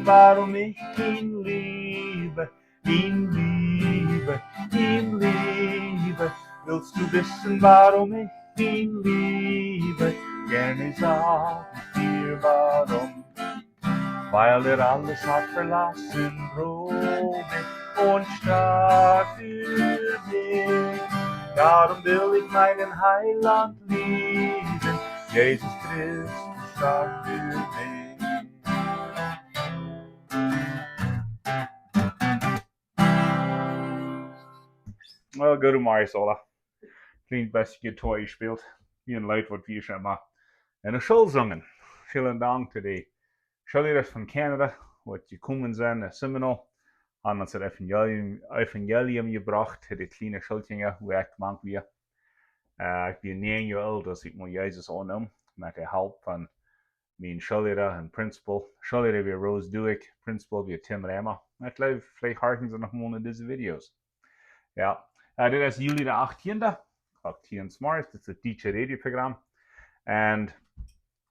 wissen, warum ich ihn liebe, ihn liebe, ihn liebe. Willst du wissen, warum ich ihn liebe? Gerne sag ich dir warum. Weil alles hat verlassen, ruhig und stark für mich. Darum will ich meinen Heiland lieben, Jesus Christus stark für mich. Well, go to Marisola. Klingt best Gitarre gespielt. Wie ein Lied, was wir schon mal in der Schule singen. Vielen Dank für die Schüler von Kanada, was gekommen sind, das Seminar. Haben uns das Evangelium gebracht, die kleinen Schulkinder, wo ich mank wir. Ich bin 9 Jahre alt, als ich mir Jesus annehme, mit der Hilfe von meinen Schülern und Principal. Schüler wie Rose Duick, Principal wie Tim Remmer. Ich glaube, vielleicht harken Sie noch mal in diese Videos. Ja, das ist Juli der 18. 18. März, das ist das deutsche Radioprogramm. Und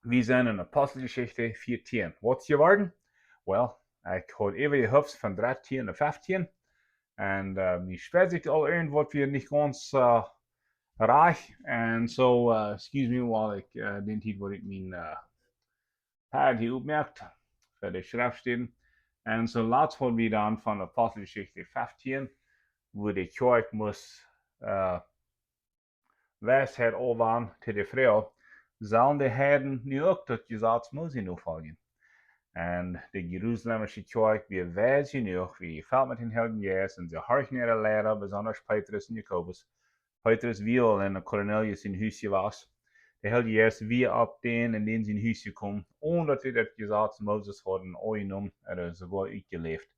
wir sind in Apostelgeschichte 14. Was geworden? Well, ich habe eben gehofft von 13 und 15. Und mir späht sich all irgendwas wir nicht ganz reich. Und so, excuse me, while ich den Titel, wo ich mein Pad hier aufmerkt, für die Schriftstellen. Und so, lass haben wir dann von Apostelgeschichte 15, wo die Kirche muss Weisheit waren zu der Frau, sollen die Heiden nu ook tot Gesetz Mose nu volgen. En de Jeruzalemische Kirche, wir weis genoeg, wie gefällt mit den Heiligen Geist, und sie horchen ihre Lehrer, besonders Petrus und Jakobus. Petrus will in Cornelius in Huisje was. De Heilige Geist wir ab den, in den sie in Huisje kommen, ohne dass wir das Gesetz Moses hadden angenommen, oder sogar uitgeleefd.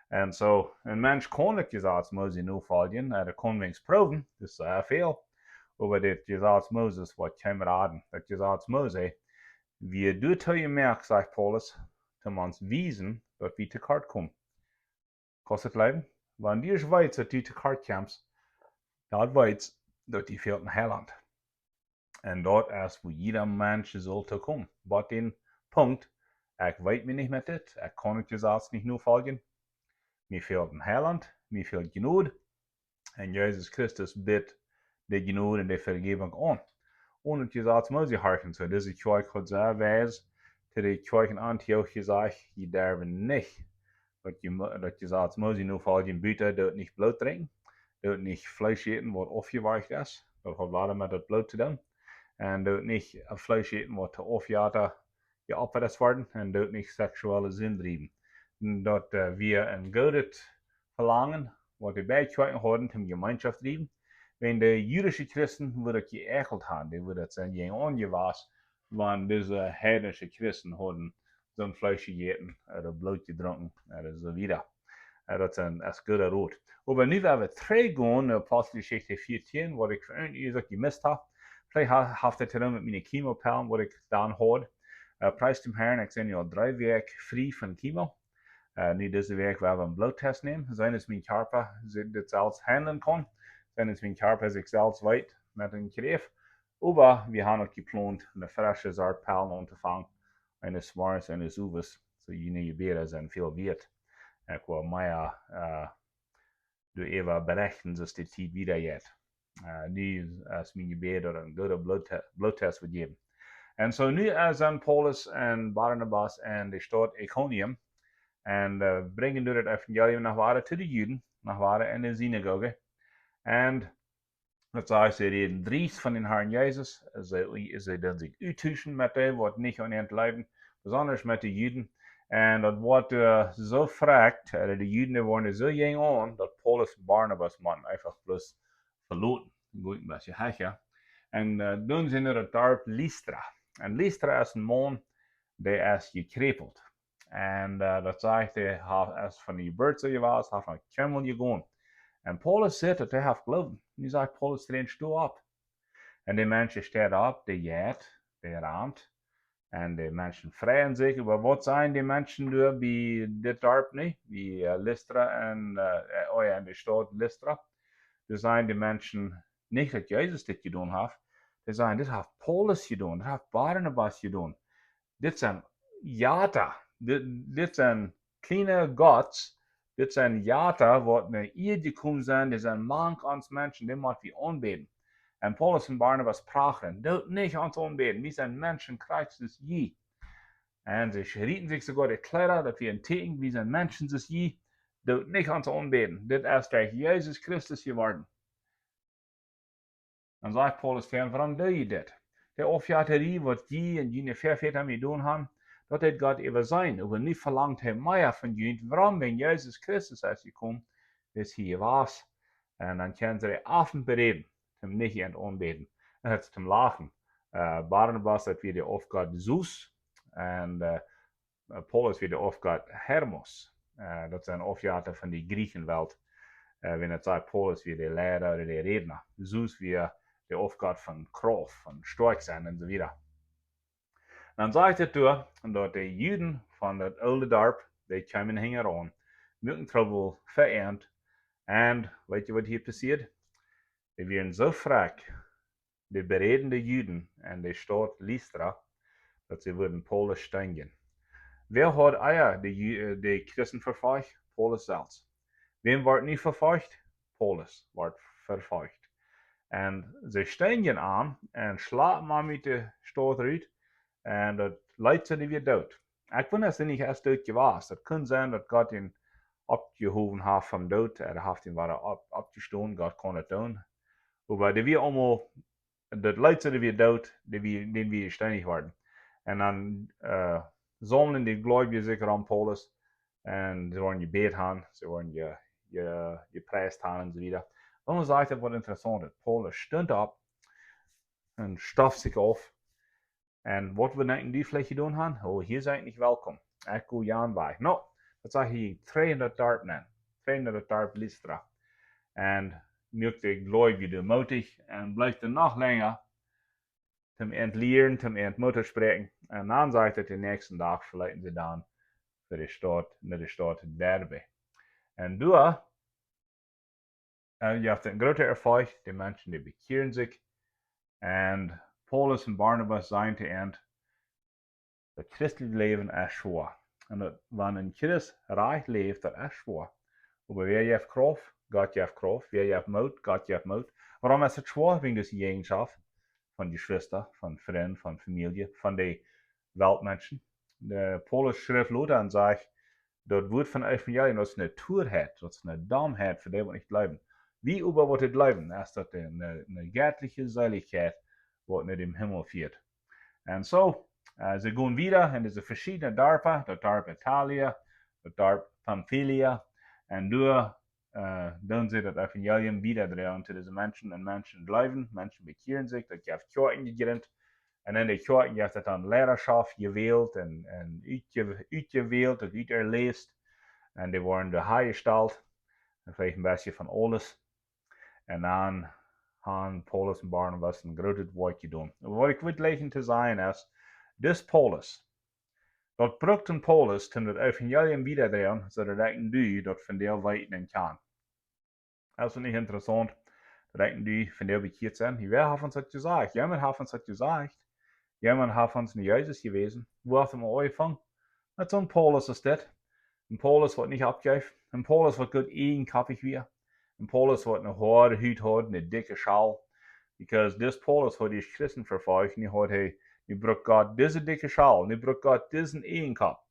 En so, ein Mensch kann das Gesetz Mose nu volgen, er kann wenigstens proben, das ist sehr viel. Aber das Gesetz Moses, was Kameraden, das Gesetz Mose, wir dürfen je merken, sagt Paulus, zu uns wiesen, dass wir zu kort kommen. Kostet Leben? Wenn du weißt, dass du zu kort kommst, dann weißt du, dass die fehlt in Heiland. Und dort ist, wo jeder Mensch sollte kommen. Aber den Punkt, ich weiß mir nicht mit das, ich kann das Gesetz nicht nur folgen. Mir fehlt in Heiland, mir fehlt Gnade. Und Jesus Christus bittet die Gnade und die Vergebung an. Und das Gesetz Mose harken. So, diese Kirche hat sehr weise, zu der Kirche in Antioch gesagt, die dürfen nicht, das Gesetz Mose nur folgen, bitte, dort nicht Blut trinken, dort nicht Fleisch essen, was aufgeweicht ist, das hat leider mit dem Blut zu tun, und dort nicht Fleisch essen, was geopfert ist worden, und dort nicht sexuelle Sinn treiben. Und dort wir in Gott verlangen, was die beiden Kirchen haben, zum Gemeinschaft treiben. Wenn die jüdischen Christen würden geekelt haben, die würden sein gegen angewaschen, wenn diese heidnische Christen haben so ein Fleisch gegessen oder Blut getrunken oder so wieder. Das ist ein guter Rot. Aber nu werden wir zurückgehen, Apostelgeschichte 14, was ich irgendwie gemisst habe. Vielleicht habt ihr das mit meinen Chemopillen, was ich dann habe. Preis dem Herrn, ich sehe ja 3 Wochen frei von Chemo. Nu diese Woche werden wir einen Bluttest nehmen, sein es mein Körper das selbst handeln kann. Dann ist mein Körper sich selbst weit mit dem Griff. Aber wir haben auch geplant, eine frische Saatpalme anzufangen. Eines Mars, eines Uves. So, je besser sind viel wert. Ich will mehr durch Eva berechnen, dass die Zeit wieder geht. Nu ist mein Gebet oder ein guter Bluttest wird geben. Und so, nu sind Paulus und Barnabas in die Stadt Iconium und bringen durch das Evangelium nach Ware zu den Juden, nach Ware in die Synagoge. Und das heißt, sie reden dries von den Herrn Jesus. Sie dann sich uttauschen mit dem, was nicht an ihren Leben, besonders mit den Juden. Und das wird so fragt, die Juden waren so jung an, dass Paulus und Barnabas man einfach bloß verloren. Gut, ein bisschen heicher. Und dann sind wir dort Lystra. Und Lystra ist ein Mann, der ist gekrepelt. Und das heißt, er ist von der Geburt gewesen, hat von Kimmel gegangen. Und Paulus sagt, dass er hat geglaubt. Und er sagt, Paulus, steh ab. Und die Menschen stehen ab, die geht, die rannt. Und die Menschen freuen sich über was sein die Menschen nur wie das Dorf nicht, wie Lystra und in der Stadt Lystra. Das sind die Menschen nicht, dass Jesus das getan hat. Die sagen, das hat Paulus getan, das hat Barnabas getan. Das sind Jata, das sind kleine Gottes, dit zijn jata, wat naar ihr gekommen zijn, die zijn mank ans Menschen, die moet wir aanbeten. En Paulus en Barnabas praten, doet niet ans aanbeten, wir zijn Menschen, Christus je. En ze schrieten zich sogar de Kleider, dat wir ein Teken, wir zijn Menschen, das je, doet niet ans aanbeten. Dit is durch Jesus Christus geworden. Dan zegt Paulus tegen, waarom doe je dit? De offerterie, wat je en je verfeter mee doen hebben, dat het God even zijn. Aber niet verlangt hij meer van je. Waarom? Wenn Jesus Christus is gekomen, is hier was. En dan kunnen ze de avond bereden, hem niet aan het aanbeten. En het te lachen. Barnabas, dat weer de opgod Zeus. En Paulus weer de opgod Hermos. Dat zijn offerten van die Griechenwelt. Wenn het sagt, Paulus weer de leider oder de redner. Zeus weer de opgod van kracht, van sterk zijn en zo weer. Dan zegt het door dat de Juden van het oude dorp, die kwamen hingen aan, moeten trouble verernt. En weet je wat hier passiert? Die werden zo vrek, de beredende Juden en de stad Lystra, dat ze worden Paulus steigen. Wer hat eier de Christen verfolgt? Paulus zelfs. Wem wordt niet verfolgt? Paulus wordt verfolgt. En ze steigen aan en slapen maar met de stad uit. En dat leidt ze weer dood. Ik vind dat ze niet eerst dood was. Het kan zijn dat God ihn opgehoven heeft van dood. Heeft ihn weer opgestoten. God kon het doen. Maar die weer allemaal, dat leidt ze weer dood. Die weer steinig worden. En dan sammeln die Gläubigen zich aan Paulus. En ze worden gebet aan. Ze worden geprijsd aan en zo weer. Dan zegt het wat interessant is. Paulus stond op. En staft zich af. En wat we denken die vielleicht doen gaan, oh, hier zijn niet welkom. Ik go Jan bij. Nou, dat zeg je 300 dorp nemen. 300 dorp Lystra. En maakt de Gläubigen moedig en blijft er nog langer zum entleren, zum entmutter spreken. En dan zegt het de nächste dag verleiden ze dan voor de stad, naar de stad Derbe. En door, je hebt een grote ervaring, de mensen die bekeren zich. En Paulus en Barnabas zijn te eind. Het christelijk leven is zwaar. En dat, wanneer een christ recht leeft, dat is zwaar. Maar wer je heeft kracht, God je heeft kracht. Wer je heeft moed, God je heeft moed. Waarom is het zwaar? Wegen des Jegenschaft van die Schwester, van vrienden, van familie, van de Weltmenschen. De Paulus schrijft later en zegt, dat woord van evangelium, dat is een natuurheid, dat is een damheid voor die wat niet blijven. Wie over wat het blijven, is dat een göttliche Seiligkeit, wat naar dem Himmel führt. En zo, ze gaan wieder in deze verschillende dorpen, dat dorp Italië, dat dorp Pamphylia, en door doen ze dat evangelium wieder drehen zu deze mensen, en mensen blijven, mensen bekeren zich, dat je hebt kerken gegründet, en in de kerken je hebt het dan leiderschap gewählt, en uitgewählt, dat uiterleest, en die worden de haai gesteld, en vielleicht een beetje van alles, en dan han Paulus en Barnabas een groot werk gedaan. Wat ik wil leggen te zijn is, dus Paulus, dat brukt een Paulus toen het evangelium wiederdraaien, zodat ik nu dat van der weten kan. Dat is niet interessant, dat ik nu van der bekeerd zijn. Wer heeft ons dat gezegd? Jemand heeft ons dat gezegd. Jemand heeft ons naar Jezus gewezen. Wo heeft hem aangevangen? Dat zo'n Paulus is dit. Een Paulus wat niet opgeeft. Een Paulus wat goed eenkappig weer. En Paulus had een harde huid had, een dikke schaal. Because this Paulus had die Christen vervolgd. Nu brukt God deze dikke schaal. Nu brukt God deze eenkap.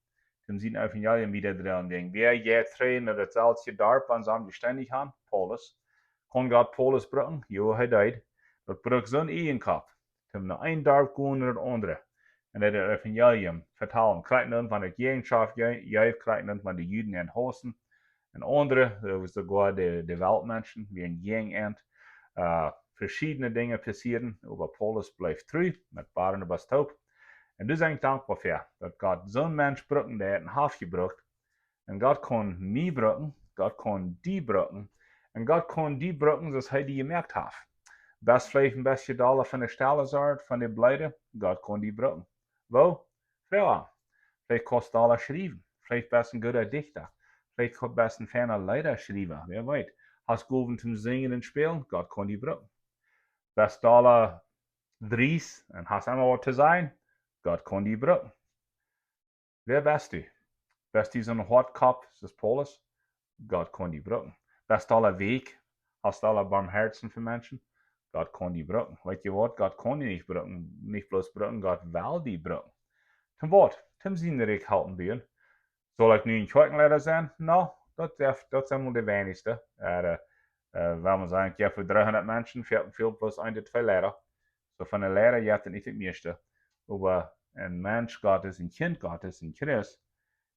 Toen zien evangelium wieder dran denken. Wer geht trainen naar hetzelfde dorp aan samen ständig aan? Paulus. Kon God Paulus brukken? Jo, hij deed. Dat brukt zo'n eenkap. Toen naar een dorp gaan naar het andere. En dat het evangelium vertalen. Krijgt dan van het jegenschap, jij krijgt dan van de Juden en Hosten. En andere, dat was sogar de Weltmenschen, wie een gang end. Verschiedene dingen passieren, aber Paulus blijft trouw met Barnabas taub. En dus ben ik dankbaar voor, dat God zo'n mens brukken, die het een half gebruikt. En God kon mij brukken, God kon die brukken. En God kon die brukken zoals hij die gemerkt heeft. Best vielleicht een beetje dollar van de stellen van de blijden, God kon die brukken. Wo? Vrouwen. Vielleicht kost dollar schrijven. Vielleicht best een goede dichter. Vielleicht kann best ein ferner Leider schreiben, wer weiß. Hast gehoven zum Singen und Spielen, Gott kann die brucken. Best dollar dries und hast einmal was zu sein, Gott kann die brucken. Wer bist du? Best die zo'n Huahtkop, das Paulus, Gott kann die brücken. Best alle Weg, hast alle Barmherzen für Menschen, Gott kann die brücken. Weet je wat, Gott kann die nicht brücken, nicht bloß brücken, Gott will die brücken. Zum Wort, zum Sinnerig halten bieren. Soll ich nu een Keukenlehrer zijn? Nou, dat zijn wel de wenigste. Wenn man sagt, ja, für 300 Menschen fehlt bloß 1 oder 2 Lehrer. So von der Lehrer ja das nicht das meiste. Aber ein Mensch Gottes, ein Kind Gottes, ein Christ,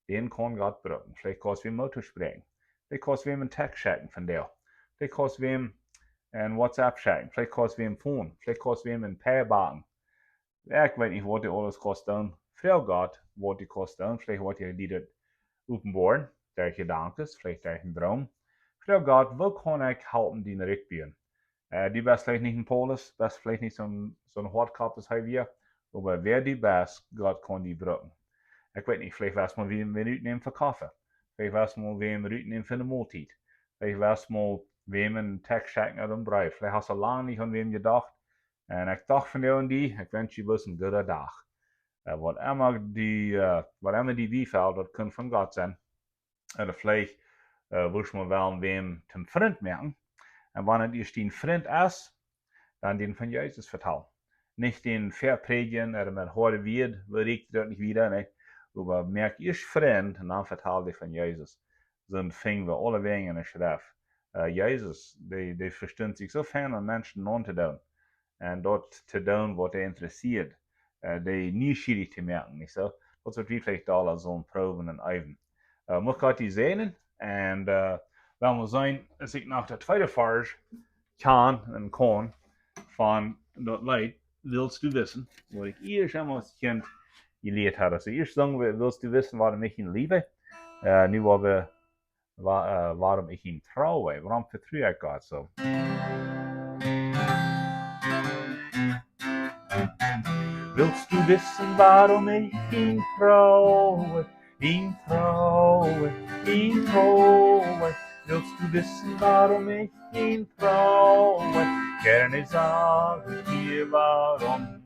den kann Gott brauchen. Vielleicht kannst du ihm Motto sprechen. Vielleicht kannst du ihm einen Text schicken von dir. Vielleicht kannst du ihm ein WhatsApp schicken. Vielleicht kannst du ihm Phone. Vielleicht kannst du ihm ein Paar backen. Ich weiß nicht, was die alles kostet. Frau Gott, was die kostet. Vielleicht wird dir die das openbaaren. Der Gedanken, vielleicht der Traum. Frau Gott, wo kann ich helpen, die Richtbieren? Die best vielleicht nicht ein Paulus, best vielleicht nicht so ein Huahtkop, das haben wir. Aber wer die best, Gott kann die brücken. Ich weiß nicht, vielleicht weiß man, wie wir nehmen für Kaffee. Vielleicht weiß man, wie wir nehmen für eine Mahlzeit. Vielleicht weiß man, wem einen Text schicken oder einen Brief. Vielleicht hast du lange nicht an wem gedacht. Und ich dachte von dir und die, ich wünsche dir einen guten Tag. Wat immer die bifällt, dat kann von Gott sein. Oder vielleicht willst du mal wem zum Freund merken. Und wenn es dein Freund ist, dann den von Jesus vertrauen. Nicht den verpredigen oder mit harten Wort, regt das nicht wieder. Nicht? Aber merk ich Freund, und dann vertraue dich von Jesus. Dann finden wir alle Wege in der Schrift. Jesus, der versteht sich so fern an Menschen anzutun. Und dort zu tun, was er interessiert. Die nieuwsgierig te merken, nicht so? Dat soort wie vielleicht alle zo'n proben en even. Moet Gott die segnen. En wenn wir sein, dass ich nach der zweiten Farge kann und kann von dort Leid, willst du wissen, was ich erst einmal als Kind gelehrt habe. Also erst sagen wir, willst du wissen, warum ich ihn liebe? Nu warum ich ihn traue, warum vertraue ich Gott so? Willst du wissen, warum ich ihn traue, ihn traue, ihn traue? Willst du wissen, warum ich ihn traue? Gerne sage ich dir warum.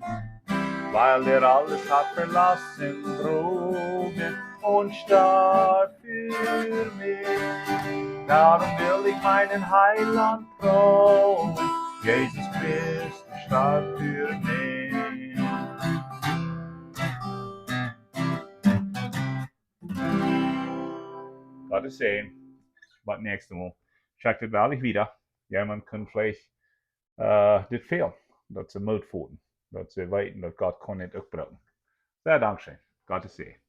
Weil er alles hat verlassen, Drogen und starb für mich. Darum will ich meinen Heiland trauen, Jesus Christus starb für mich. Gottes Segen. Bis nächstes Mal. Check das wahrlich wieder. Jemand kann vielleicht das fehlen. Dat ze moed voelen. Dat ze weten dat God kon niet opbrengen. Sehr Dankeschön. Gottes Segen.